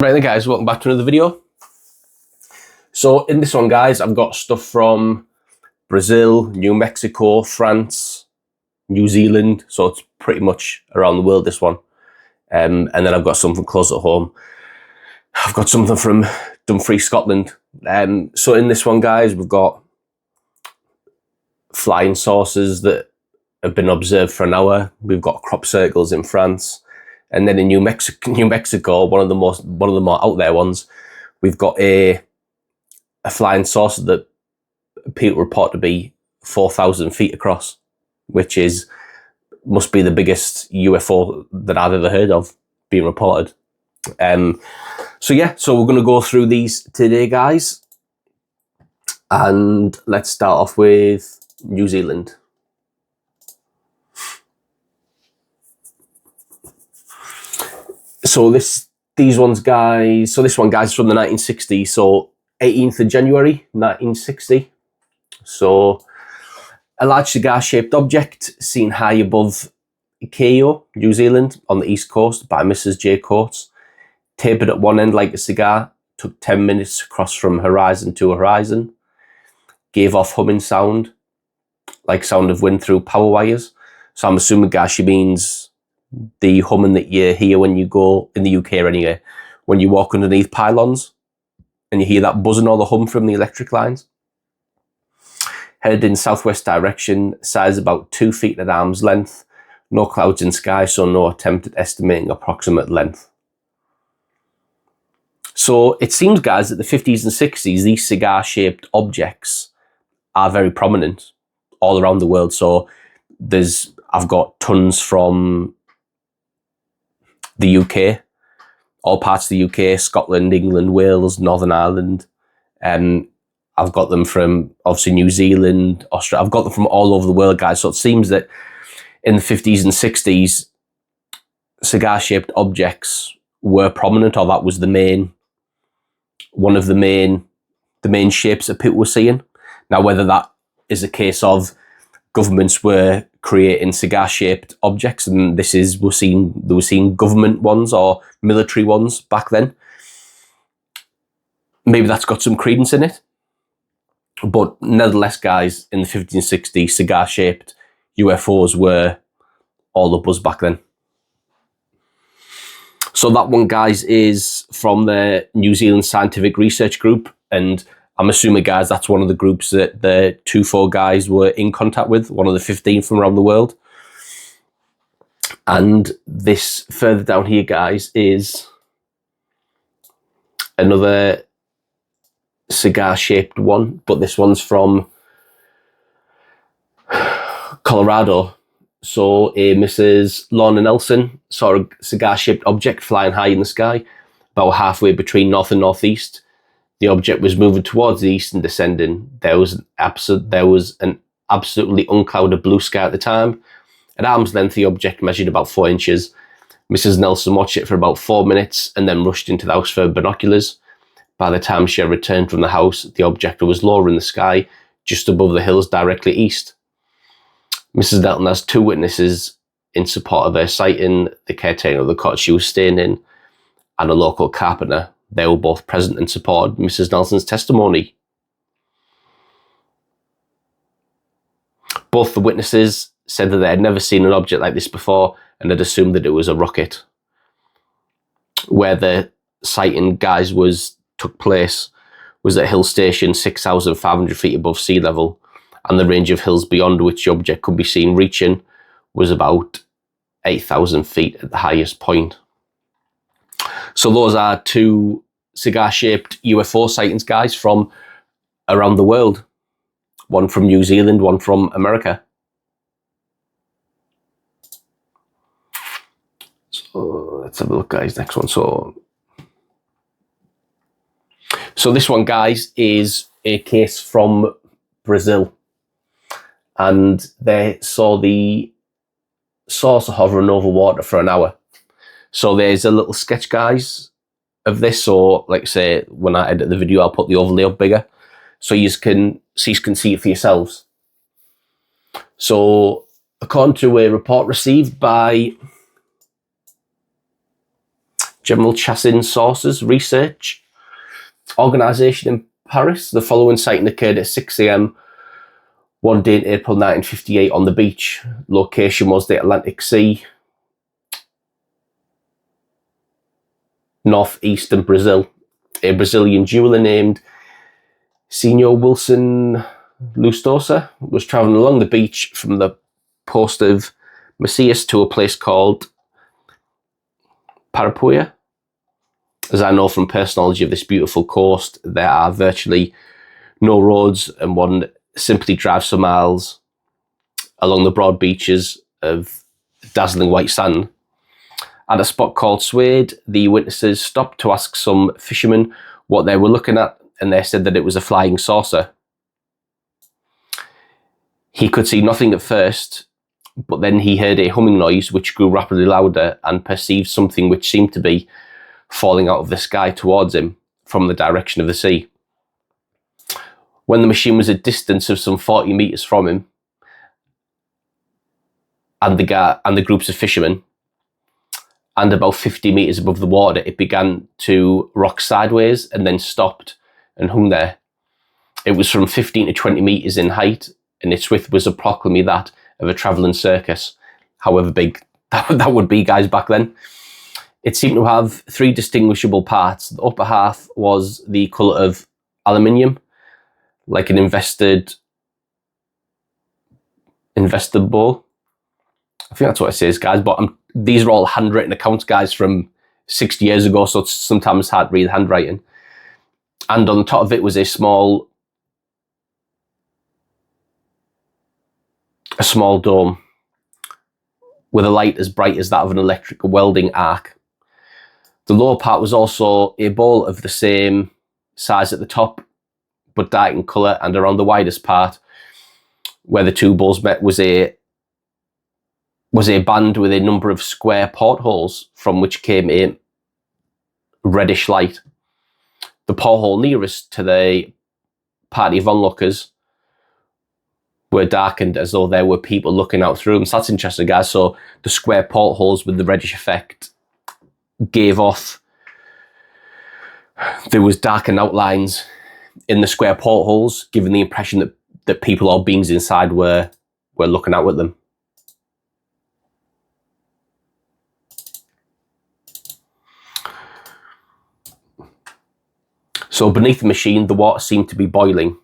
Right then guys, welcome back to another video. So in this one guys, I've got stuff from Brazil, New Mexico, France, New Zealand, so it's pretty much around the world, this one. And then I've got something close at home. I've got something from Dumfries, Scotland. So in this one guys, we've got flying saucers that have been observed for an hour. We've got crop circles in France. And then in New Mexico, one of the more out there ones, we've got a flying saucer that people report to be 4,000 feet across, which must be the biggest UFO that I've ever heard of being reported. So we're going to go through these today, guys. And let's start off with New Zealand. So this one guys from the 1960s. So 18th of January 1960. So a large cigar-shaped object seen high above Keio, New Zealand, on the east coast by Mrs. J. Coates. Tapered at one end like a cigar, took 10 minutes to cross from horizon to horizon. Gave off humming sound, like sound of wind through power wires. So I'm assuming, guys, she means the humming that you hear when you go, in the UK anyway, when you walk underneath pylons and you hear that buzzing or the hum from the electric lines. Headed in southwest direction, size about 2 feet at arm's length. No clouds in sky, so no attempt at estimating approximate length. So it seems, guys, that the 50s and 60s, these cigar-shaped objects are very prominent all around the world. So I've got tons from the UK, all parts of the UK, Scotland, England, Wales, Northern Ireland. I've got them from, obviously, New Zealand, Australia. I've got them from all over the world, guys. So it seems that in the 50s and 60s, cigar-shaped objects were prominent, or that was one of the main shapes that people were seeing. Now, whether that is a case of governments were creating cigar-shaped objects, and they were seeing government ones or military ones back then, maybe that's got some credence in it. But nevertheless, guys, in the 50s and 60s, cigar-shaped UFOs were all the buzz back then. So that one, guys, is from the New Zealand Scientific Research Group, and I'm assuming, guys, that's one of the groups that the TUFO guys were in contact with, one of the 15 from around the world. And this further down here, guys, is another cigar-shaped one, but this one's from Colorado. So a Mrs. Lorna Nelson saw a cigar-shaped object flying high in the sky, about halfway between north and northeast. The object was moving towards the east and descending. There was an absolutely unclouded blue sky at the time. At arm's length, the object measured about 4 inches. Mrs. Nelson watched it for about 4 minutes and then rushed into the house for binoculars. By the time she had returned from the house, the object was lower in the sky, just above the hills directly east. Mrs. Nelson has 2 witnesses in support of her sighting: the caretaker of the cottage she was staying in and a local carpenter. They were both present and supported Mrs. Nelson's testimony. Both the witnesses said that they had never seen an object like this before and had assumed that it was a rocket. Where the sighting, guys, took place was at Hill Station, 6,500 feet above sea level, and the range of hills beyond which the object could be seen reaching was about 8,000 feet at the highest point. So those are 2 cigar-shaped UFO sightings, guys, from around the world. One from New Zealand, one from America. So let's have a look, guys. Next one. So this one, guys, is a case from Brazil. And they saw the saucer hovering over water for an hour. So there's a little sketch, guys, of this. So, like I say, when I edit the video, I'll put the overlay up bigger, so you can see it for yourselves. So, according to a report received by General Chassin Sources Research Organisation in Paris. The following sighting occurred at 6 a.m. one day in April 1958 on the beach. Location was the Atlantic Sea, northeastern Brazil. A Brazilian jeweller named Senor Wilson Lustosa was travelling along the beach from the post of Macias to a place called Parapuia. As I know from personal knowledge of this beautiful coast, there are virtually no roads, and one simply drives for miles along the broad beaches of dazzling white sand. At a spot called Suede, the witnesses stopped to ask some fishermen what they were looking at, and they said that it was a flying saucer. He could see nothing at first, but then he heard a humming noise which grew rapidly louder and perceived something which seemed to be falling out of the sky towards him from the direction of the sea. When the machine was a distance of some 40 metres from him and the groups of fishermen, and about 50 metres above the water, it began to rock sideways and then stopped and hung there. It was from 15 to 20 metres in height, and its width was approximately that of a travelling circus, however big that would be, guys, back then. It seemed to have three distinguishable parts. The upper half was the colour of aluminium, like an invested bowl. I think that's what it says, guys, but these are all handwritten accounts, guys, from 60 years ago, so it's sometimes hard to read handwriting. And on the top of it was a small dome with a light as bright as that of an electric welding arc. The lower part was also a bowl of the same size at the top, but dark in colour, and around the widest part, where the two bowls met, was a band with a number of square portholes from which came a reddish light. The porthole nearest to the party of onlookers were darkened as though there were people looking out through them. So that's interesting, guys. So the square portholes with the reddish effect gave off, there was darkened outlines in the square portholes, giving the impression that people or beings inside were looking out at them. So beneath the machine, the water seemed to be boiling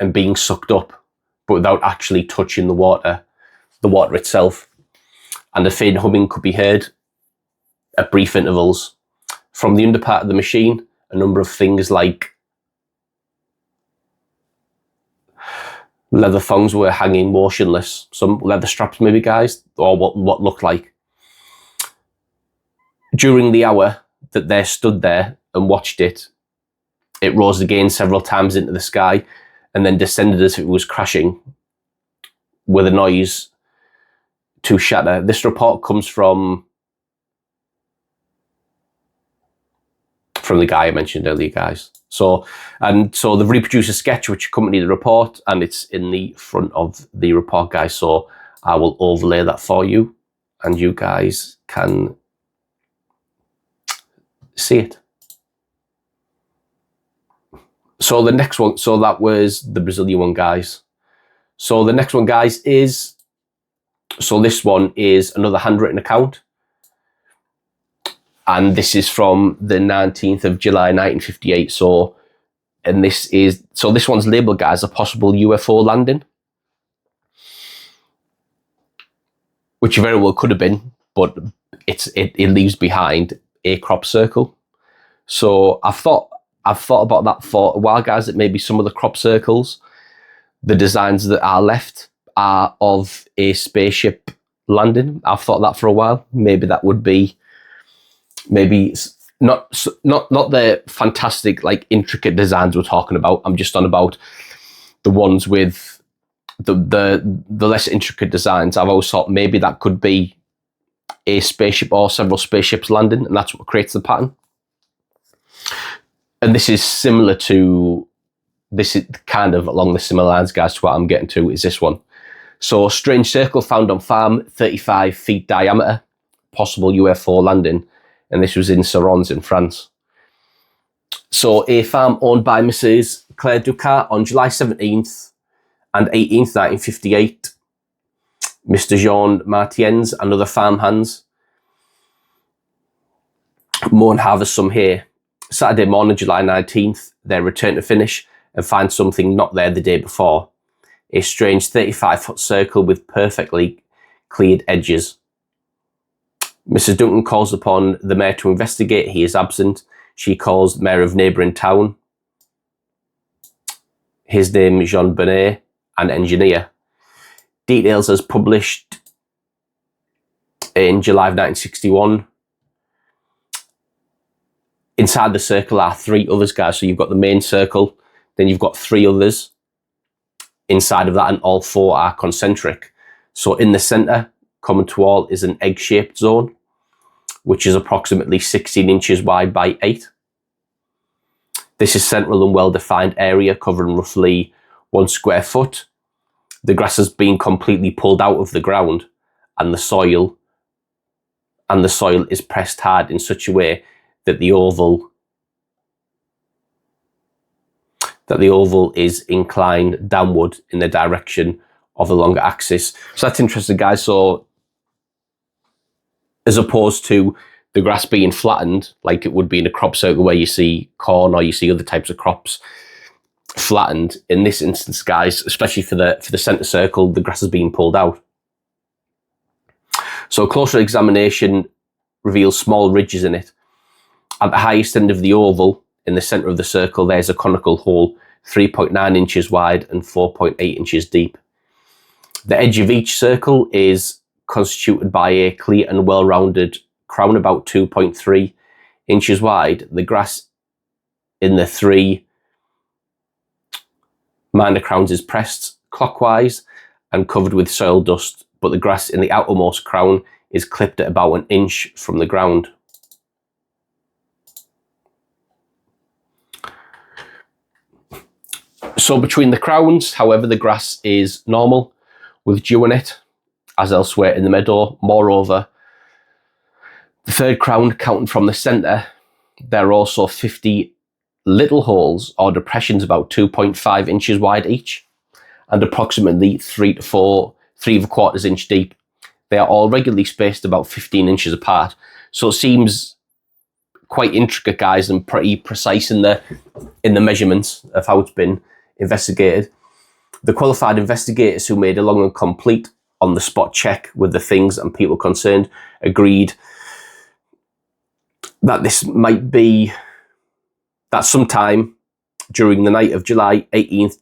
and being sucked up, but without actually touching the water itself. And a faint humming could be heard at brief intervals. From the underpart of the machine, a number of things like leather thongs were hanging motionless. Some leather straps maybe, guys, or what looked like. During the hour that they stood there and watched it, it rose again several times into the sky and then descended as if it was crashing with a noise to shatter. This report comes from the guy I mentioned earlier, guys. So they've reproduced a sketch which accompanied the report, and it's in the front of the report, guys. So I will overlay that for you, and you guys can see it. So the next one, so that was the Brazilian one, guys. So the next one, guys, is, so this one is another handwritten account. And this is from the 19th of July, 1958. So this one's labelled, guys, a possible UFO landing, which very well could have been, but it leaves behind a crop circle. So I've thought about that for a while, guys, that maybe some of the crop circles, the designs that are left, are of a spaceship landing. I've thought that for a while. Maybe that would be, maybe not the fantastic, like, intricate designs we're talking about. I'm just on about the ones with the less intricate designs. I've always thought maybe that could be a spaceship or several spaceships landing, and that's what creates the pattern. And this is similar to, this is kind of along the similar lines, guys, to what I'm getting to, is this one. So, strange circle found on farm, 35 feet diameter, possible UFO landing. and this was in Serons in France. So a farm owned by Mrs. Claire Ducat on July 17th and 18th, 1958. Mr. Jean Martiens and other farmhands mow and harvest some hay. Saturday morning, July 19th, they return to finish and find something not there the day before. A strange 35-foot circle with perfectly cleared edges. Mrs. Duncan calls upon the mayor to investigate. He is absent. She calls the mayor of neighbouring town. His name is Jean Bonnet, an engineer. Details as published in July of 1961. Inside the circle are 3 others, guys. So you've got the main circle, then you've got 3 others inside of that, and all 4 are concentric. So in the centre, common to all, is an egg-shaped zone, which is approximately 16 inches wide by 8. This is central and well-defined area covering roughly 1 square foot. The grass has been completely pulled out of the ground, and the soil is pressed hard in such a way that the oval is inclined downward in the direction of the longer axis. So that's interesting, guys. So as opposed to the grass being flattened, like it would be in a crop circle where you see corn or you see other types of crops flattened, in this instance, guys, especially for the centre circle, the grass is being pulled out. So a closer examination reveals small ridges in it. At the highest end of the oval, in the centre of the circle, there's a conical hole 3.9 inches wide and 4.8 inches deep. The edge of each circle is constituted by a clear and well-rounded crown about 2.3 inches wide. The grass in the 3 minor crowns is pressed clockwise and covered with soil dust, but the grass in the outermost crown is clipped at about 1 inch from the ground. So between the crowns, however, the grass is normal with dew in it, as elsewhere in the meadow. Moreover, the 3rd crown, counting from the centre, there are also 50 little holes or depressions about 2.5 inches wide each and approximately 3 to 3/4 inch deep. They are all regularly spaced about 15 inches apart. So it seems quite intricate, guys, and pretty precise in the measurements of how it's been investigated. The qualified investigators who made a long and complete on-the-spot check with the things and people concerned agreed that this might be that sometime during the night of July 18th,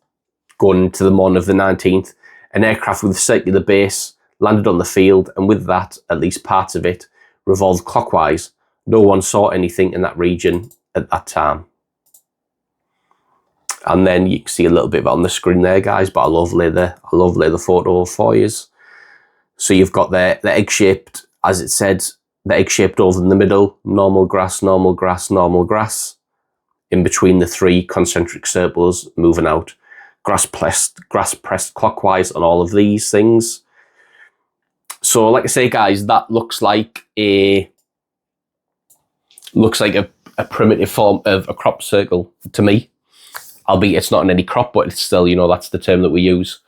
going into the morning of the 19th, an aircraft with a circular base landed on the field, and with that, at least parts of it revolved clockwise. No one saw anything in that region at that time. And then you can see a little bit of it on the screen there, guys, but I'll overlay the photo for you. So you've got the egg-shaped, as it said, the egg-shaped oval in the middle, normal grass, normal grass, normal grass. In between the 3 concentric circles moving out. Grass pressed clockwise on all of these things. So like I say, guys, that looks like a primitive form of a crop circle to me. Albeit it's not in any crop, but it's still, you know, that's the term that we use.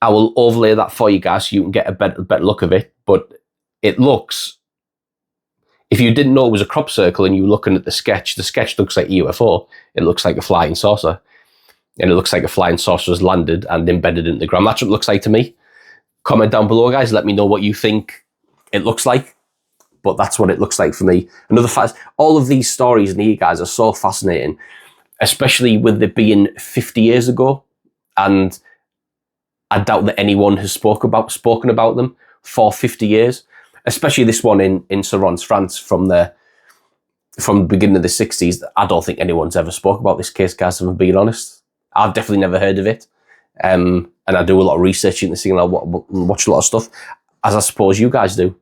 I will overlay that for you guys so you can get a better look of it. But it looks, if you didn't know it was a crop circle and you were looking at the sketch looks like a UFO. It looks like a flying saucer. And it looks like a flying saucer has landed and embedded into the ground. That's what it looks like to me. Comment down below, guys. Let me know what you think it looks like. But that's what it looks like for me. Another fact, all of these stories in here, guys, are so fascinating, especially with it being 50 years ago. And I doubt that anyone has spoken about them for 50 years. Especially this one in Serons, France, from the beginning of the 60s. I don't think anyone's ever spoke about this case, guys, if I'm being honest. I've definitely never heard of it. And I do a lot of research in this thing, and I watch a lot of stuff, as I suppose you guys do.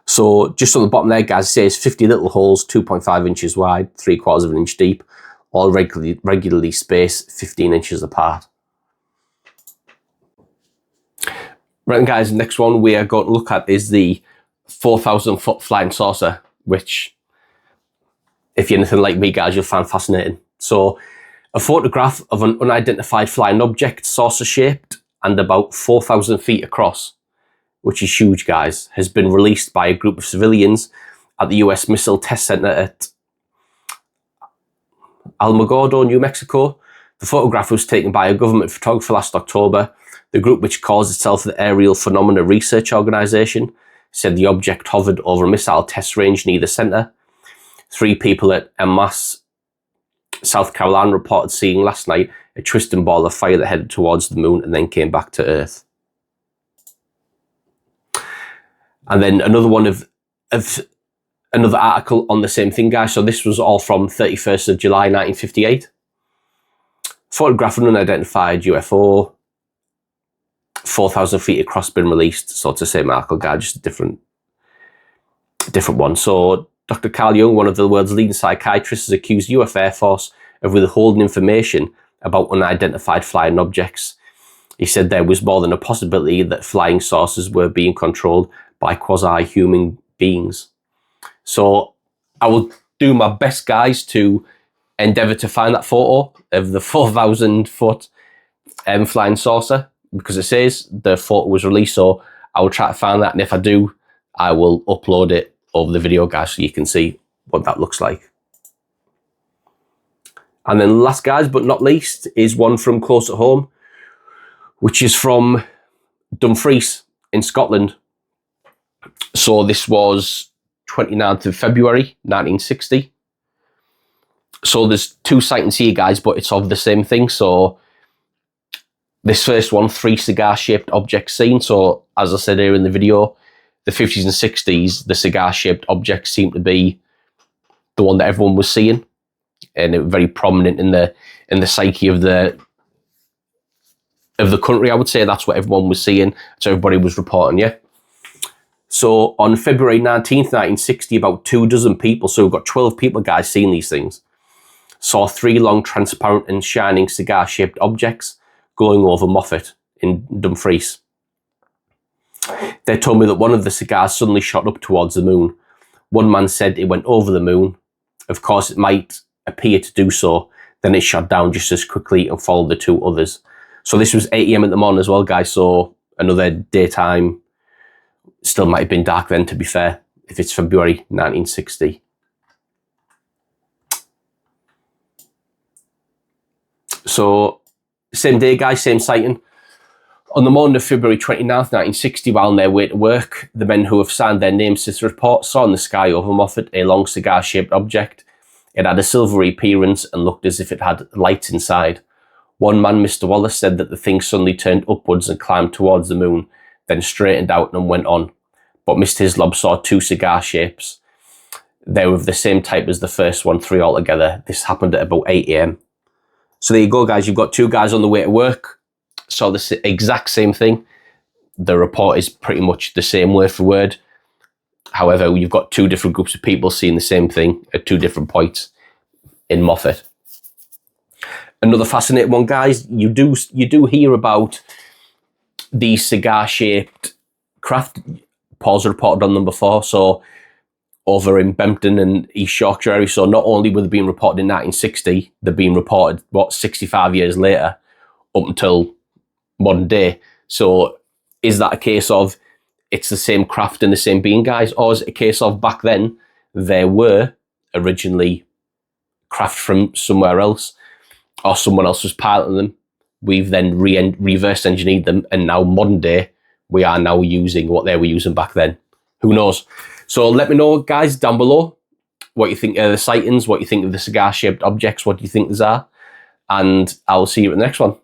So just on the bottom there, guys, it says 50 little holes, 2.5 inches wide, 3/4 of an inch deep, all regularly spaced 15 inches apart. Right, guys, the next one we are going to look at is the 4,000-foot flying saucer, which, if you're anything like me, guys, you'll find fascinating. So, a photograph of an unidentified flying object, saucer-shaped and about 4,000 feet across, which is huge, guys, has been released by a group of civilians at the US Missile Test Center at Alamogordo, New Mexico. The photograph was taken by a government photographer last October. The group, which calls itself the Aerial Phenomena Research Organization, said the object hovered over a missile test range near the center. 3 people at Emmaus, South Carolina, reported seeing last night a twisting ball of fire that headed towards the moon and then came back to Earth. And then another one of another article on the same thing, guys. So this was all from 31st of July 1958. Photograph of an unidentified UFO, 4,000 feet across, been released. So it's the same article, guys, just a different one. So Dr. Carl Jung, one of the world's leading psychiatrists, has accused US Air Force of withholding information about unidentified flying objects. He said there was more than a possibility that flying saucers were being controlled by quasi-human beings. So I will do my best, guys, to endeavour to find that photo of the 4,000-foot flying saucer, because it says the photo was released, so I will try to find that, and if I do, I will upload it over the video, guys, so you can see what that looks like. And then last, guys, but not least, is one from close at home, which is from Dumfries in Scotland. So this was 29th of February 1960. So there's 2 sightings here, guys, but it's of the same thing. So this first one, 3 cigar-shaped objects seen. So as I said here in the video, the 50s and 60s, the cigar-shaped objects seemed to be the one that everyone was seeing, and it was very prominent in the psyche of the country. I would say that's what everyone was seeing, so everybody was reporting, yeah. So on February 19th, 1960, about 24 people, so we've got 12 people, guys, seeing these things, saw 3 long, transparent and shining cigar-shaped objects glowing over Moffat in Dumfries. They told me that one of the cigars suddenly shot up towards the moon. One man said it went over the moon. Of course, it might appear to do so. Then it shot down just as quickly and followed the 2 others. So this was 8 AM at the morning as well, guys. So another daytime. Still might have been dark then, to be fair, if it's February 1960. So same day, guys, same sighting. On the morning of February 29th, 1960, while on their way to work, the men who have signed their names to this report saw in the sky over Moffat a long cigar-shaped object. It had a silvery appearance and looked as if it had lights inside. One man, Mr. Wallace, said that the thing suddenly turned upwards and climbed towards the moon, then straightened out and went on. But Mr. Hislop saw 2 cigar shapes. They were of the same type as the first one, 3 altogether. This happened at about 8 AM. So there you go, guys. You've got 2 guys on the way to work. Saw the exact same thing. The report is pretty much the same word for word. However, you've got 2 different groups of people seeing the same thing at 2 different points in Moffat. Another fascinating one, guys. You do hear about these cigar-shaped craft. Paul's reported on them before. So over in Bempton and East Yorkshire area. So not only were they being reported in 1960, they're being reported, 65 years later, up until modern day. So is that a case of it's the same craft and the same being, guys? Or is it a case of back then there were originally craft from somewhere else, or someone else was piloting them? We've then reverse engineered them, and now modern day, we are now using what they were using back then. Who knows? So let me know, guys, down below what you think of the sightings, what you think of the cigar-shaped objects, what do you think these are, and I'll see you at the next one.